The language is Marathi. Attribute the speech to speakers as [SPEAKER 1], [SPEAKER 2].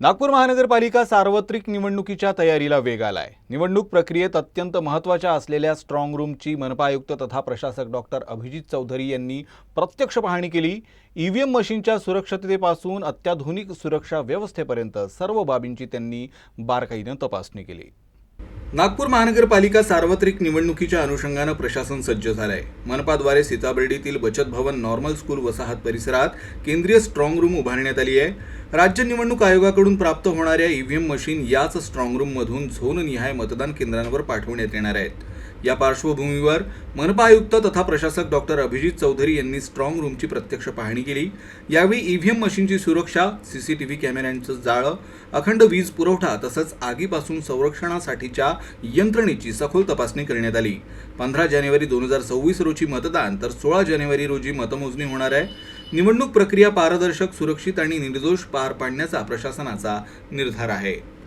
[SPEAKER 1] नागपूर महानगरपालिका सार्वत्रिक निवडणुकीच्या तयारीला वेग आलाय। निवडणूक प्रक्रियेत अत्यंत महत्त्वाच्या असलेल्या स्ट्रॉंग रूमची मनपा आयुक्त तथा प्रशासक डॉक्टर अभिजित चौधरी यांनी प्रत्यक्ष पाहणी केली। ईव्हीएम मशीनच्या सुरक्षिततेपासून अत्याधुनिक सुरक्षा व्यवस्थेपर्यंत सर्व बाबींची त्यांनी बारकाईने तपासणी केली। नागपूर महानगरपालिका सार्वत्रिक निवडणुकीच्या अनुषंगाने प्रशासन सज्ज झालंय। मनपाद्वारे सीताबर्डीतील बचत भवन नॉर्मल स्कूल वसाहत परिसरात केंद्रीय स्ट्रॉंग रूम उभारण्यात आली आहे। राज्य निवडणूक आयोगाकडून प्राप्त होणाऱ्या ईव्हीएम मशीन याच स्ट्रॉंग रूम मधून झोन निहाय मतदान केंद्रांवर पाठवण्यात येणार आहेत। या पार्श्वभूमीवर मनपा आयुक्त तथा प्रशासक डॉक्टर अभिजित चौधरी यांनी स्ट्रॉंग रूमची प्रत्यक्ष पाहणी केली। यावेळी ईव्हीएम मशीनची सुरक्षा, सीसीटीव्ही कॅमेऱ्यांचं जाळं, अखंड वीज पुरवठा तसंच आगीपासून संरक्षणासाठीच्या यंत्रणेची सखोल तपासणी करण्यात आली। 15 जानेवारी 2026 रोजी मतदान तर 16 जानेवारी रोजी मतमोजणी होणार आहे। निवडणूक प्रक्रिया पारदर्शक, सुरक्षित आणि निर्दोष पार पाडण्याचा प्रशासनाचा निर्धार आहे।